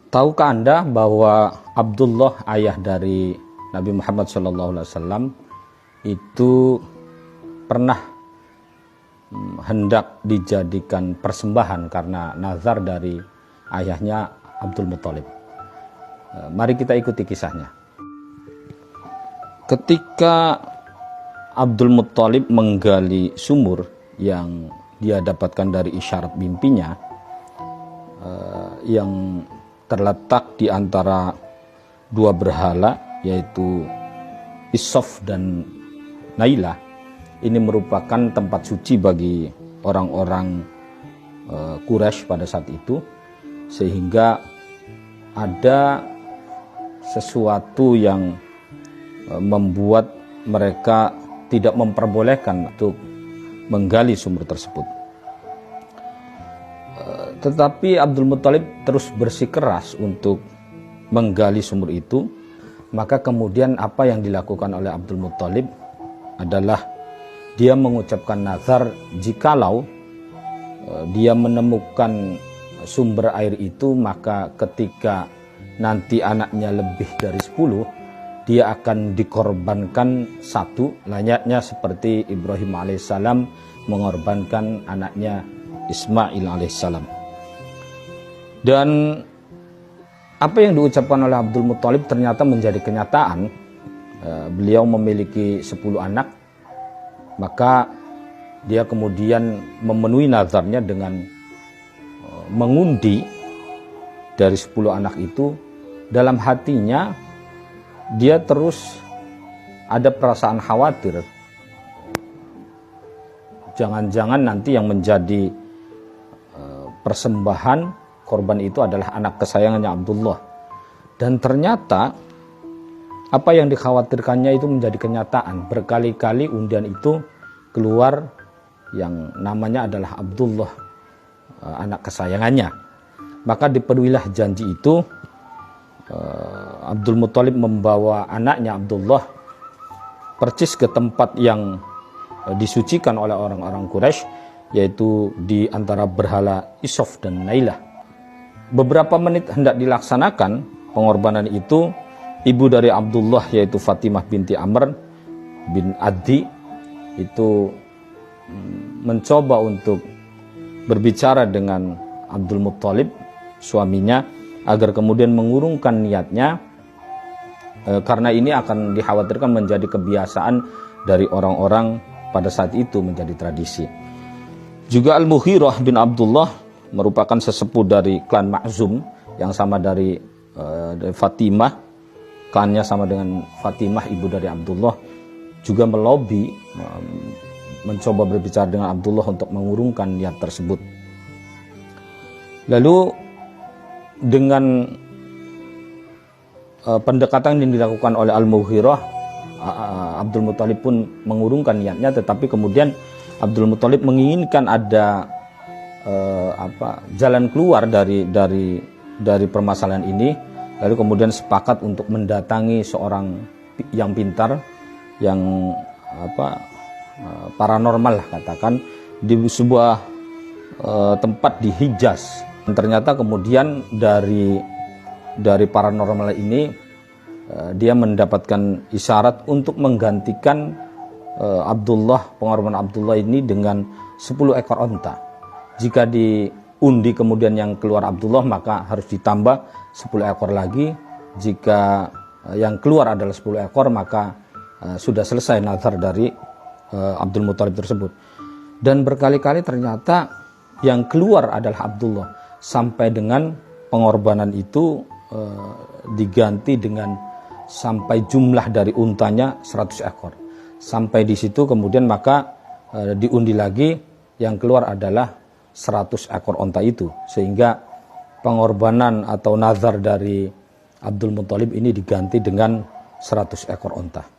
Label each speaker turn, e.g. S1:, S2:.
S1: Tahukah Anda bahwa Abdullah, ayah dari Nabi Muhammad SAW, itu pernah hendak dijadikan persembahan karena nazar dari ayahnya Abdul Muthalib. Mari kita ikuti kisahnya. Ketika Abdul Muthalib menggali sumur yang dia dapatkan dari isyarat mimpinya, yang terletak di antara dua berhala, yaitu Isof dan Nailah. Ini merupakan tempat suci bagi orang-orang Quraisy pada saat itu, sehingga ada sesuatu yang membuat mereka tidak memperbolehkan untuk menggali sumur tersebut. Tetapi Abdul Muthalib terus bersikeras untuk menggali sumur itu. Maka kemudian apa yang dilakukan oleh Abdul Muthalib adalah dia mengucapkan nazar jikalau dia menemukan sumber air itu, maka ketika nanti anaknya lebih dari 10, dia akan dikorbankan satu, layaknya seperti Ibrahim alaihissalam mengorbankan anaknya Ismail alaihissalam. Dan apa yang diucapkan oleh Abdul Muthalib ternyata menjadi kenyataan. Beliau memiliki 10 anak, maka dia kemudian memenuhi nazarnya dengan mengundi dari 10 anak itu. Dalam hatinya dia terus ada perasaan khawatir, jangan-jangan nanti yang menjadi persembahan korban itu adalah anak kesayangannya Abdullah. Dan ternyata apa yang dikhawatirkannya itu menjadi kenyataan. Berkali-kali undian itu keluar yang namanya adalah Abdullah, anak kesayangannya. Maka dipenuhilah janji itu. Abdul Muthalib membawa anaknya Abdullah percis ke tempat yang disucikan oleh orang-orang Quraisy, yaitu di antara berhala Isof dan Nailah. Beberapa menit hendak dilaksanakan pengorbanan itu, ibu dari Abdullah yaitu Fatimah binti Amr bin Adi itu mencoba untuk berbicara dengan Abdul Muthalib, suaminya, agar kemudian mengurungkan niatnya, karena ini akan dikhawatirkan menjadi kebiasaan dari orang-orang pada saat itu, menjadi tradisi. Juga Al-Mughirah bin Abdullah merupakan sesepuh dari klan Makhzum yang sama dari Fatimah, klannya sama dengan Fatimah, ibu dari Abdullah, juga melobi, mencoba berbicara dengan Abdullah untuk mengurungkan niat tersebut. Lalu dengan pendekatan yang dilakukan oleh Al-Mughirah, Abdul Muthalib pun mengurungkan niatnya, tetapi kemudian Abdul Muthalib menginginkan ada jalan keluar dari permasalahan ini. Lalu kemudian sepakat untuk mendatangi seorang yang pintar, yang paranormal lah katakan, di sebuah tempat di Hijaz. Dan ternyata kemudian dari paranormal ini dia mendapatkan isyarat untuk menggantikan pengorbanan Abdullah ini dengan 10 ekor onta. Jika diundi kemudian yang keluar Abdullah, maka harus ditambah 10 ekor lagi. Jika yang keluar adalah 10 ekor, maka sudah selesai nazar dari Abdul Muthalib tersebut. Dan berkali-kali ternyata yang keluar adalah Abdullah, sampai dengan pengorbanan itu diganti dengan sampai jumlah dari untanya 100 ekor. Sampai di situ kemudian maka diundi lagi, yang keluar adalah 100 ekor onta itu, sehingga pengorbanan atau nazar dari Abdul Muthalib ini diganti dengan 100 ekor onta.